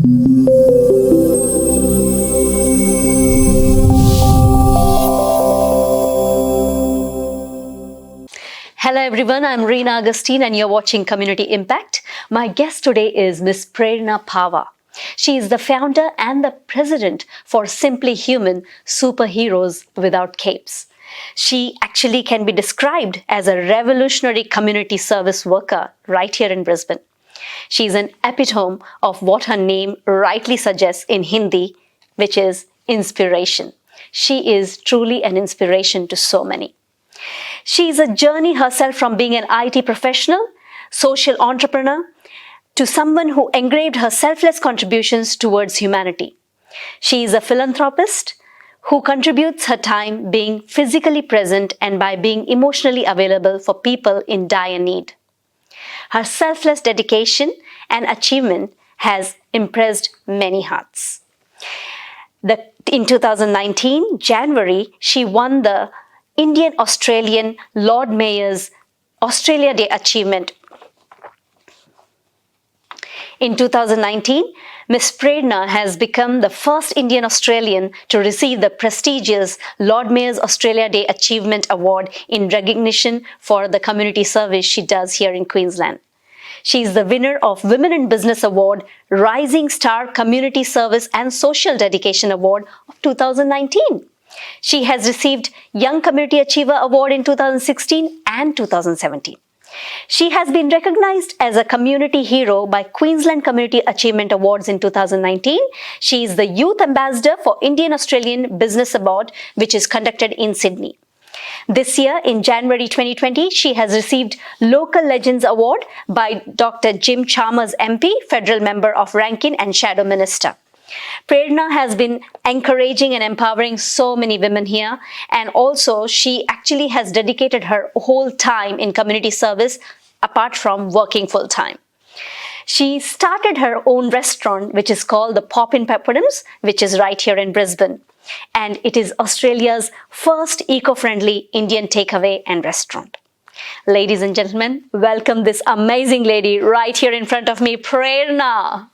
Hello everyone, I'm Reena Agustine and you're watching Community Impact. My guest today is Miss Prerna Pahwa. She is the founder and the president for Simply Human Superheroes Without Capes. She actually can be described as a revolutionary community service worker right here in Brisbane. She is an epitome of what her name rightly suggests in Hindi, which is inspiration. She is truly an inspiration to so many. She is a journey herself from being an IT professional, social entrepreneur, to someone who engraved her selfless contributions towards humanity. She is a philanthropist who contributes her time being physically present and by being emotionally available for people in dire need. Her selfless dedication and achievement has impressed many hearts. In 2019, January, she won the Indian Australian Lord Mayor's Australia Day Achievement. In 2019, Ms. Prerna has become the first Indian Australian to receive the prestigious Lord Mayor's Australia Day Achievement Award in recognition for the community service she does here in Queensland. She is the winner of Women in Business Award, Rising Star Community Service and Social Dedication Award of 2019. She has received Young Community Achiever Award in 2016 and 2017. She has been recognized as a community hero by Queensland Community Achievement Awards in 2019. She is the Youth Ambassador for Indian Australian Business Award, which is conducted in Sydney. This year, in January 2020, she has received Local Legends Award by Dr. Jim Chalmers MP, Federal Member of Rankin and Shadow Minister. Prerna has been encouraging and empowering so many women here, and also she actually has dedicated her whole time in community service apart from working full-time. She started her own restaurant, which is called the Pop-In Pepperdams, which is right here in Brisbane. And it is Australia's first eco-friendly Indian takeaway and restaurant. Ladies and gentlemen, welcome this amazing lady right here in front of me, Prerna.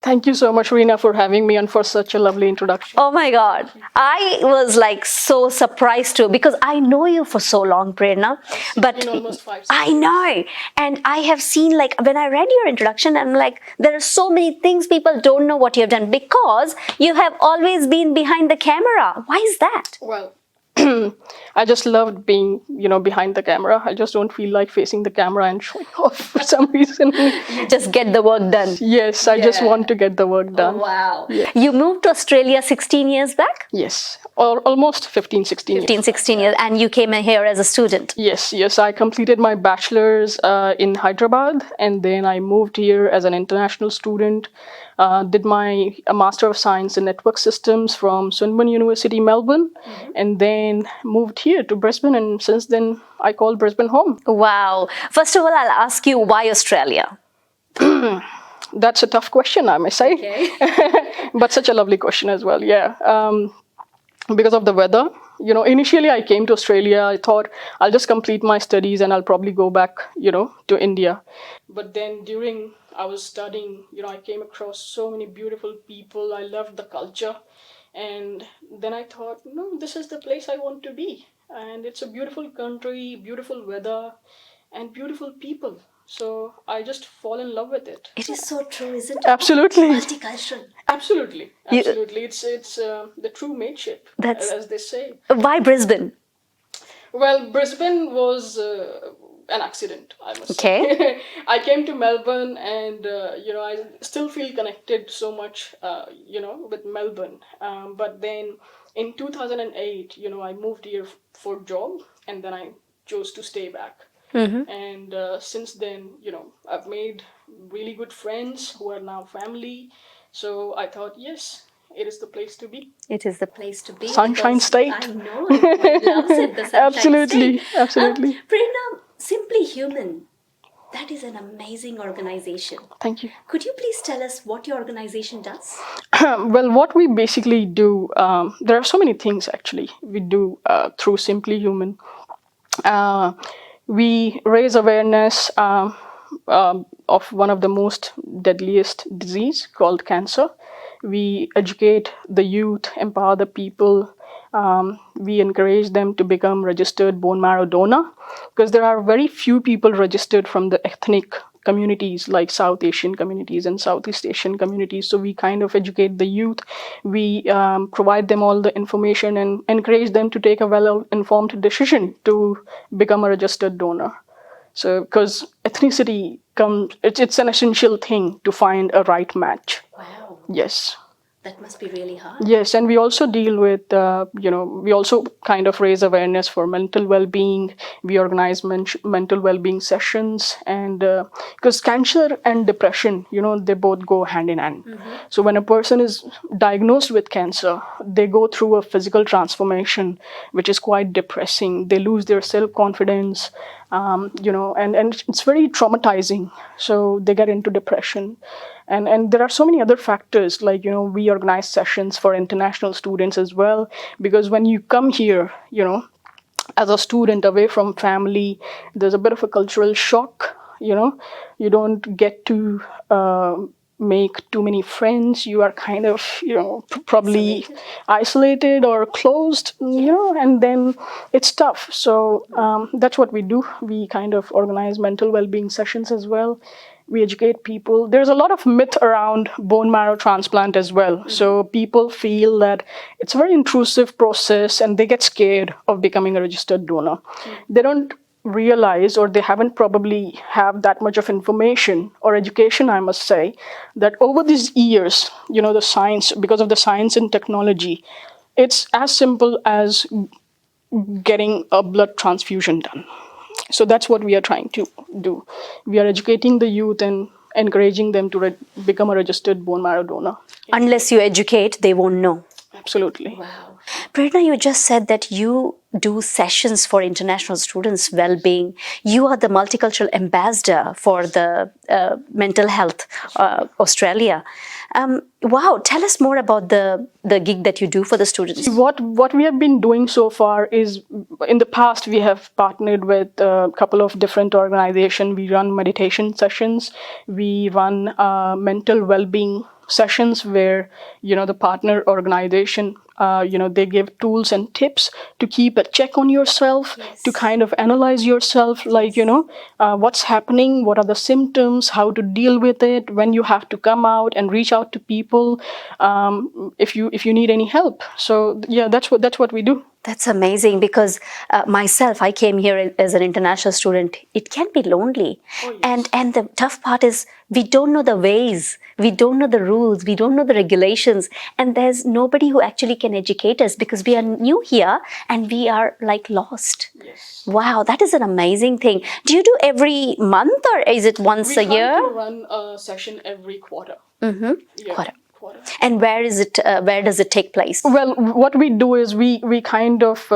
Thank you so much, Reena, for having me and for such a lovely introduction. Oh my God. I was like so surprised too because I know you for so long, Prerna. But It's been almost 5 years. I know. And I have seen, like, when I read your introduction, I'm like, there are so many things people don't know what you've done because you have always been behind the camera. Why is that? Well, I just loved being, behind the camera. I just don't feel like facing the camera and showing off for some reason. Just get the work done. Yes, I just want to get the work done. Wow. Yeah. You moved to Australia 16 years back? Yes, or almost 15, 16 years. 15, 16 years. And you came in here as a student? Yes. I completed my bachelor's in Hyderabad, and then I moved here as an international student. Did my Master of Science in Network Systems from Swinburne University, Melbourne, and then moved here to Brisbane, and since then I call Brisbane home. Wow. First of all, I'll ask you, why Australia? That's a tough question, I may say. Okay. But such a lovely question as well, yeah. Because of the weather. Initially I came to Australia, I thought I'll just complete my studies and I'll probably go back, to India. But then during I was studying, I came across so many beautiful people. I loved the culture. And then I thought, no, this is the place I want to be. And it's a beautiful country, beautiful weather, and beautiful people. So I just fall in love with it. It is so true, isn't it? Absolutely. Multicultural. Absolutely. It's the true mateship, as they say. Why Brisbane? Well, Brisbane was an accident, I must say. Okay. I came to Melbourne and, I still feel connected so much, with Melbourne. But then in 2008, I moved here for job and then I chose to stay back. And since then, I've made really good friends who are now family. So I thought, yes, it is the place to be. It is the place to be. Sunshine because State. I know everybody loves it, the Sunshine Absolutely, State. absolutely. Prerna, Simply Human, that is an amazing organization. Thank you. Could you please tell us what your organization does? Well, what we basically do, there are so many things actually we do through Simply Human. Uh, we raise awareness of one of the most deadliest disease called cancer. We educate the youth, empower the people. We encourage them to become registered bone marrow donor because there are very few people registered from the ethnic communities like South Asian communities and Southeast Asian communities. So we kind of educate the youth. We provide them all the information and encourage them to take a well-informed decision to become a registered donor. So because ethnicity it's an essential thing to find a right match. Wow, Yes. that must be really hard. Yes, and we also deal with, we also kind of raise awareness for mental well-being. We organize mental well-being sessions, and because cancer and depression, they both go hand in hand. So when a person is diagnosed with cancer, they go through a physical transformation, which is quite depressing. They lose their self-confidence, and it's very traumatizing. So they get into depression. And there are so many other factors, like, we organize sessions for international students as well, because when you come here, as a student away from family, there's a bit of a cultural shock. You don't get to make too many friends. You are kind of, probably isolated or closed, and then it's tough. So that's what we do. We kind of organize mental well-being sessions as well. We educate people. There's a lot of myth around bone marrow transplant as well. So people feel that it's a very intrusive process and they get scared of becoming a registered donor. They don't realize, or they haven't probably have that much of information or education, I must say, that over these years, the science, because of the science and technology, it's as simple as getting a blood transfusion done. So that's what we are trying to do. We are educating the youth and encouraging them to become a registered bone marrow donor. Unless you educate, they won't know. Absolutely. Wow. Prerna, you just said that you do sessions for international students' well-being. You are the multicultural ambassador for the mental health Australia. Wow, tell us more about the gig that you do for the students. What we have been doing so far is, in the past, we have partnered with a couple of different organizations. We run meditation sessions. We run mental well-being sessions where, the partner organization, they give tools and tips to keep a check on yourself, to kind of analyze yourself, like, what's happening, what are the symptoms, how to deal with it, when you have to come out and reach out to people, if you need any help. So yeah, that's what we do. That's amazing, because myself, I came here as an international student. It can be lonely. Oh, yes. And the tough part is we don't know the ways, we don't know the rules, we don't know the regulations, and there's nobody who actually can educate us because we are new here and we are like lost. Yes. Wow, that is an amazing thing. Do you do every month or is it once a year? We run a session every quarter. Mm-hmm. Yeah. Quarter. And where is it? Where does it take place? Well, what we do is we kind of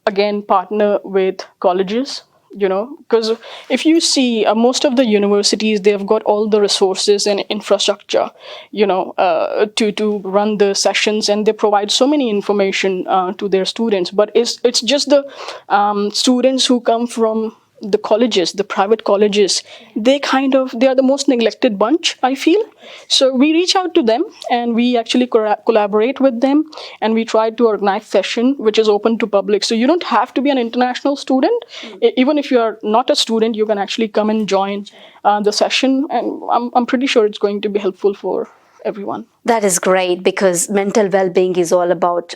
again partner with colleges. Because if you see most of the universities, they've got all the resources and infrastructure, to run the sessions, and they provide so many information to their students. But it's just the students who come from the colleges, the private colleges, they are the most neglected bunch, I feel. So we reach out to them and we actually collaborate with them, and we try to organize session which is open to public. So you don't have to be an international student. Even if you are not a student, you can actually come and join the session, and I'm pretty sure it's going to be helpful for everyone. That is great, because mental well-being is all about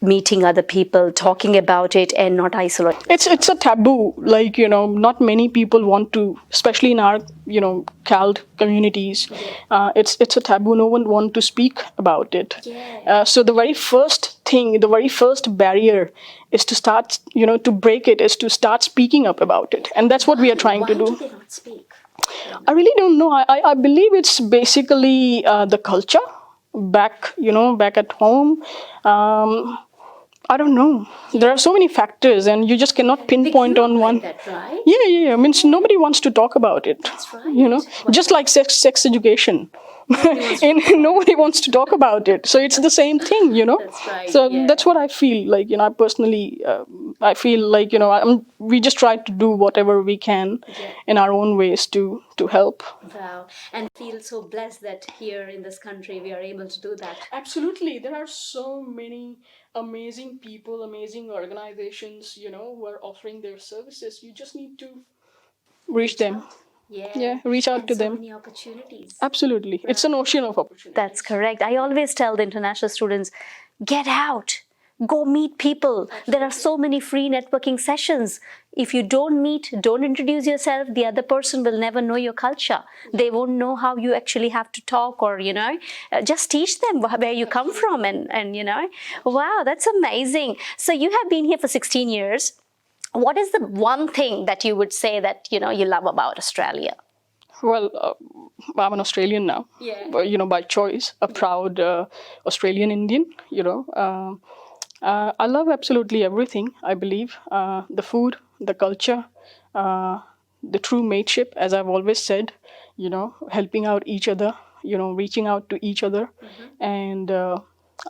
meeting other people, talking about it, and not isolating. It's a taboo. Like, not many people want to, especially in our CALD communities. It's a taboo. No one want to speak about it. So the very first thing, the very first barrier is to start, to break it, is to start speaking up about it, and that's what we are trying to do. Why do they not speak? I really don't know. I believe it's basically the culture back at home. I don't know. There are so many factors, and you just cannot pinpoint on one. That, right? Yeah. Means nobody wants to talk about it. That's right. Just like sex education. And nobody wants to talk about it. So it's the same thing, That's right, So yeah. that's what I feel like. I personally, I feel like we just try to do whatever we can in our own ways to help. Wow. And feel so blessed that here in this country we are able to do that. Absolutely. There are so many amazing people, amazing organizations, who are offering their services. You just need to reach them. Yeah, reach out to them. Many opportunities. Absolutely. It's an ocean of opportunities. That's correct. I always tell the international students, get out, go meet people. There are so many free networking sessions. If you don't meet, don't introduce yourself, the other person will never know your culture. They won't know how you actually have to talk, or, just teach them where you come from, and wow, that's amazing. So you have been here for 16 years. What is the one thing that you would say that, you love about Australia? Well, I'm an Australian now, by choice, a proud Australian Indian, I love absolutely everything, I believe. The food, the culture, the true mateship, as I've always said, helping out each other, reaching out to each other, and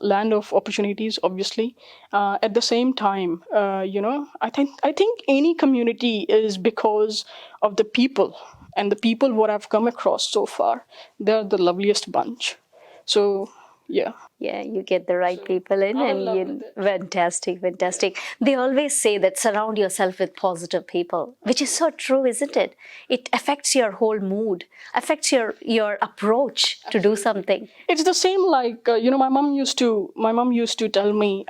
land of opportunities, obviously. At the same time, I think any community is because of the people, and the people what I've come across so far, they're the loveliest bunch. So yeah. Yeah, you get the right people in, I'm in and love you with it. fantastic. They always say that surround yourself with positive people, which is so true, isn't it? It affects your whole mood, affects your approach to do something. It's the same like my mom used to tell me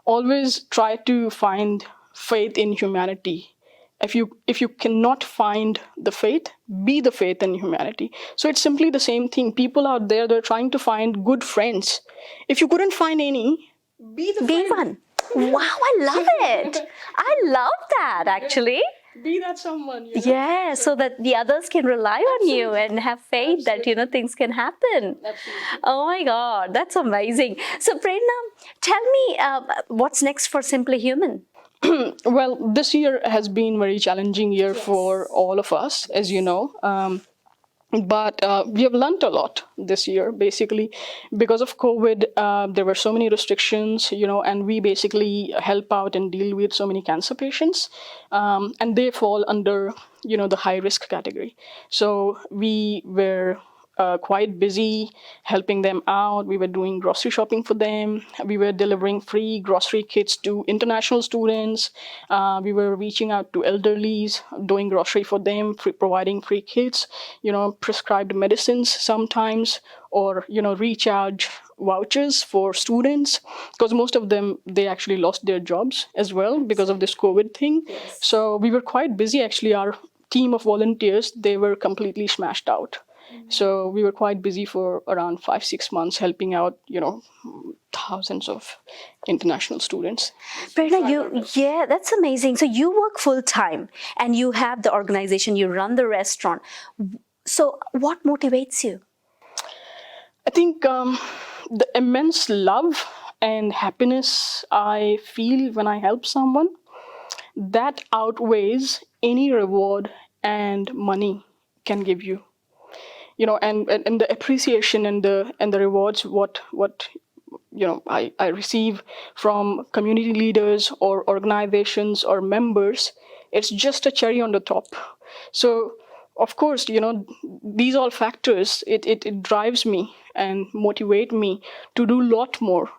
always try to find faith in humanity. If you cannot find the faith, be the faith in humanity. So it's simply the same thing. People out there, they're trying to find good friends. If you couldn't find any, be the Be friend. one. Wow, I love it. I love that, actually. Be that someone. Yeah, so that the others can rely on you and have faith that things can happen. Absolutely. Oh my God, that's amazing. So Prerna, tell me what's next for Simply Human? Well, this year has been very challenging year for all of us, as you know. But we have learned a lot this year, basically, because of COVID. There were so many restrictions, and we basically help out and deal with so many cancer patients, and they fall under, the high risk category. So we were quite busy helping them out. We were doing grocery shopping for them. We were delivering free grocery kits to international students. We were reaching out to elderlies, doing grocery for them, providing free kits, prescribed medicines sometimes, or, recharge vouchers for students, because most of them, they actually lost their jobs as well because of this COVID thing. Yes. So we were quite busy. Actually, our team of volunteers, they were completely smashed out. So we were quite busy for around 5-6 months, helping out, thousands of international students. Prerna, that's amazing. So you work full time and you have the organization, you run the restaurant. So what motivates you? I think the immense love and happiness I feel when I help someone, that outweighs any reward and money can give you. And the appreciation and the rewards what I receive from community leaders or organizations or members, it's just a cherry on the top. So of course, these all factors, it drives me and motivate me to do a lot more,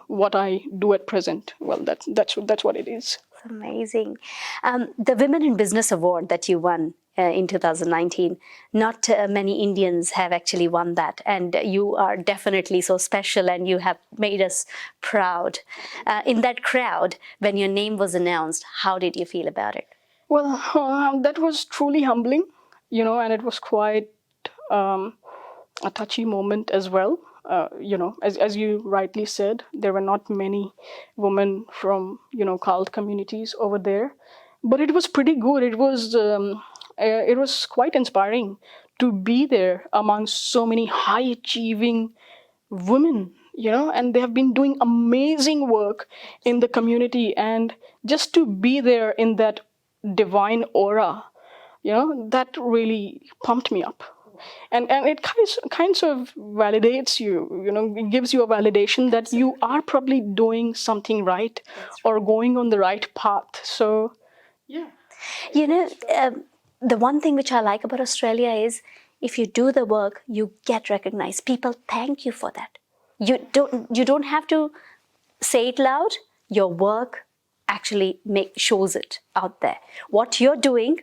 what I do at present. Well, that's what it is. Amazing. The Women in Business Award that you won, in 2019. Not many Indians have actually won that, and you are definitely so special, and you have made us proud. In that crowd, when your name was announced, how did you feel about it? Well, that was truly humbling, and it was quite a touchy moment as well. As you rightly said, there were not many women from cult communities over there, but it was pretty good. It was quite inspiring to be there among so many high achieving women, and they have been doing amazing work in the community, and just to be there in that divine aura, that really pumped me up. And it kinds of validates you, it gives you a validation that you are probably doing something right, or going on the right path. So yeah. You know, the one thing which I like about Australia is if you do the work, you get recognized. People thank you for that. You don't have to say it loud. Your work actually shows it out there. What you're doing,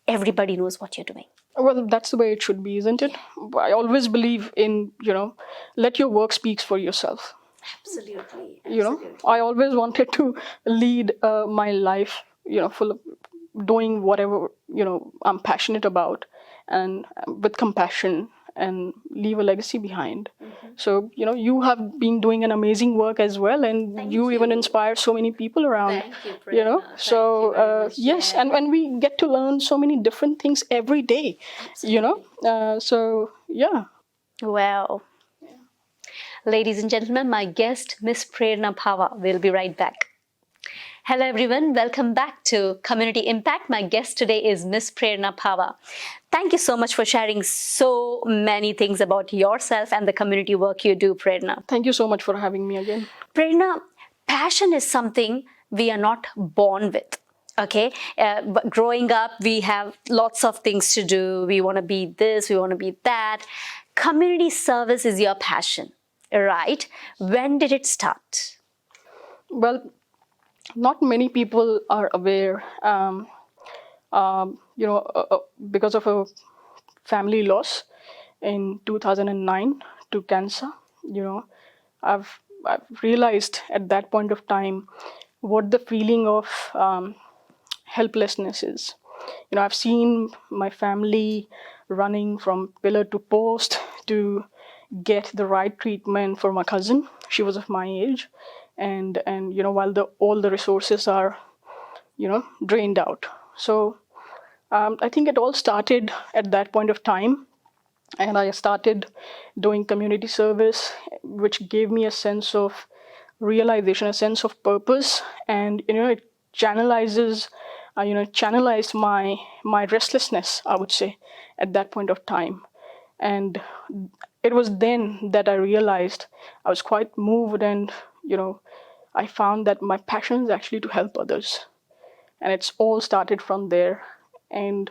everybody knows what you're doing. Well, that's the way it should be, isn't it? I always believe in, let your work speaks for yourself. Absolutely. I always wanted to lead my life, full of doing whatever, I'm passionate about, and with compassion, and leave a legacy behind. So, you have been doing an amazing work as well, and Thank you even you. inspire so many people around. Thank you, Prerna. Thank So you very much. yes, Yeah. and we get to learn so many different things every day. So yeah. Well, ladies and gentlemen, my guest, Miss Prerna Pahwa, will be right back. Hello everyone, welcome back to Community Impact. My guest today is Miss Prerna Pahwa. Thank you so much for sharing so many things about yourself and the community work you do, Prerna. Thank you so much for having me again. Prerna, passion is something we are not born with. Okay, but growing up, we have lots of things to do. We want to be this, we want to be that. Community service is your passion, right? When did it start? Well, not many people are aware, because of a family loss in 2009 to cancer. I've realized at that point of time what the feeling of helplessness is. I've seen my family running from pillar to post to get the right treatment for my cousin. She was of my age, and while all the resources are drained out. So I think it all started at that point of time, and I started doing community service, which gave me a sense of realization, a sense of purpose, and it channelized my restlessness, I would say, at that point of time. And it was then that I realized I was quite moved, and I found that my passion is actually to help others, and it's all started from there. And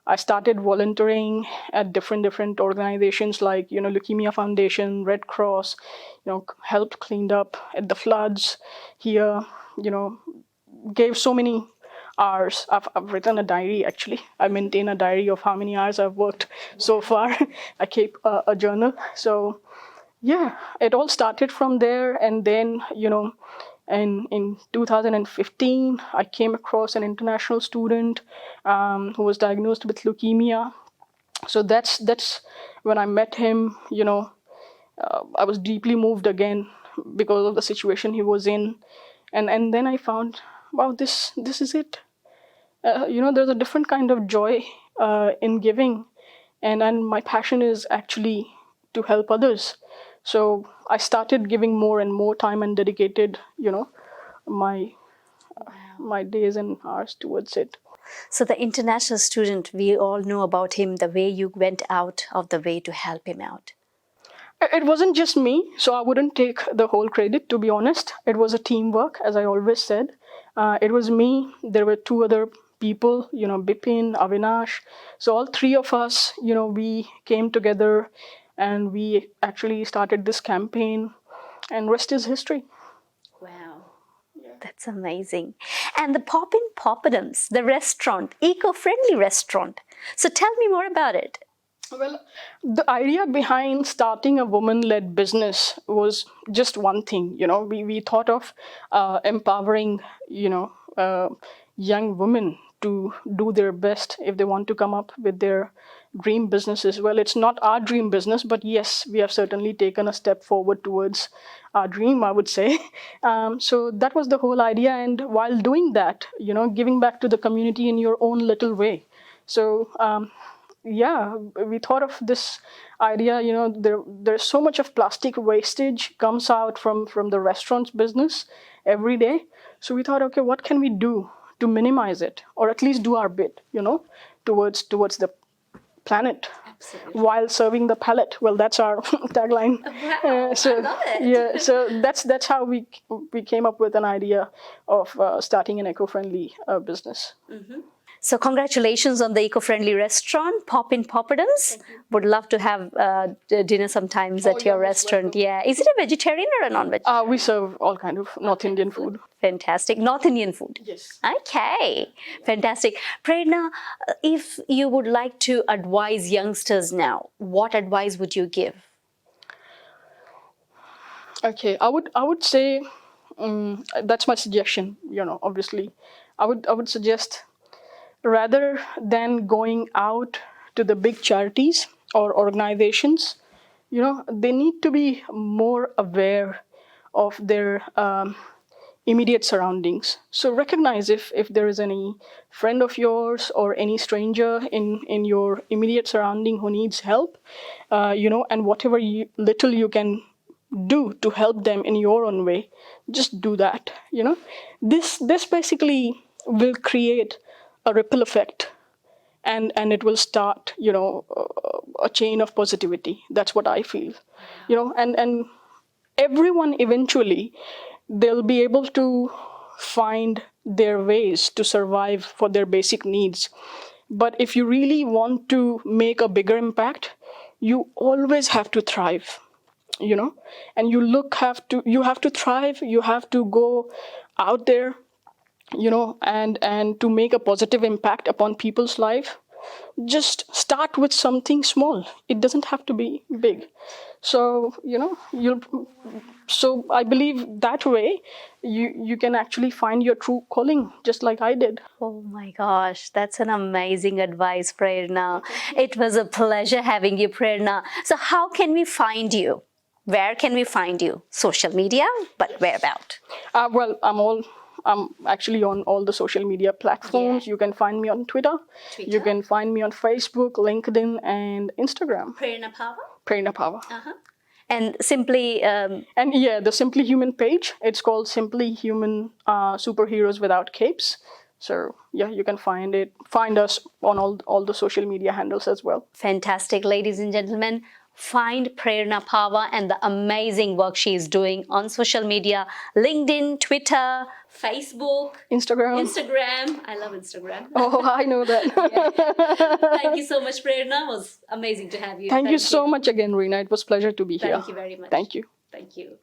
I started volunteering at different organizations like Leukemia Foundation, Red Cross, helped cleaned up at the floods here, gave so many hours. I've written a diary, actually. I maintain a diary of how many hours I've worked so far. I keep a journal. So yeah, it all started from there. And then in 2015, I came across an international student who was diagnosed with leukemia. So that's when I met him. I was deeply moved again because of the situation he was in, and then I found, wow, this is it. There's a different kind of joy in giving, and my passion is actually to help others. So I started giving more and more time and dedicated, my my days and hours towards it. So the international student, we all know about him, the way you went out of the way to help him out. It wasn't just me, so I wouldn't take the whole credit, to be honest. It was a teamwork, as I always said. It was me. There were two other people, Bipin, Avinash. So all three of us, we came together and we actually started this campaign, and rest is history. Wow. That's amazing. And the Poppin' Poppadums, the restaurant, eco-friendly restaurant. So tell me more about it. Well, the idea behind starting a woman-led business was just one thing. We thought of empowering, young women to do their best if they want to come up with their dream businesses. Well, it's not our dream business, but yes, we have certainly taken a step forward towards our dream, I would say. So that was the whole idea. And while doing that, giving back to the community in your own little way. So, yeah, we thought of this idea. There's so much of plastic wastage comes out from the restaurants business every day. So we thought, okay, what can we do to minimize it, or at least do our bit, towards the planet. Absolutely. While serving the palate. Well, that's our tagline. Wow, So I love it. yeah, so that's how we came up with an idea of starting an eco-friendly business. So congratulations on the eco-friendly restaurant, Poppin' Poppadums. Would love to have dinner sometimes at your most restaurant. welcome. Yeah. Is it a vegetarian or a non-veg? We serve all kind of North Indian food. Fantastic. North Indian food. Yes. Okay. Fantastic. Prerna, if you would like to advise youngsters now, what advice would you give? Okay, I would say that's my suggestion. Obviously, I would suggest, rather than going out to the big charities or organizations, they need to be more aware of their immediate surroundings. So recognize if there is any friend of yours or any stranger in your immediate surrounding who needs help, and whatever little you can do to help them in your own way, just do that. This basically will create a ripple effect, and it will start a chain of positivity. That's what I feel. And everyone eventually, they'll be able to find their ways to survive for their basic needs. But if you really want to make a bigger impact, you always have to thrive. And you have to thrive. You have to go out there, and to make a positive impact upon people's life. Just start with something small. It doesn't have to be big. So so I believe that way you can actually find your true calling, just like I did. Oh my gosh, that's an amazing advice, Prerna. It was a pleasure having you, Prerna. So how can we find you? Where can we find you? Social media, but where about? Well, I'm actually on all the social media platforms. Yeah. You can find me on Twitter. You can find me on Facebook, LinkedIn, and Instagram. Prerna Pahwa. Prerna Pahwa. And simply, And yeah, the Simply Human page, it's called Simply Human Superheroes Without Capes. So yeah, you can find us on all the social media handles as well. fantastic, ladies and gentlemen. Find Prerna Pahwa and the amazing work she is doing on social media, LinkedIn, Twitter, Facebook, Instagram. I love Instagram. Oh, I know that. Thank you so much, Prerna. It was amazing to have you. Thank you so much again, Reena. It was a pleasure to be here. Thank you very much. Thank you. Thank you.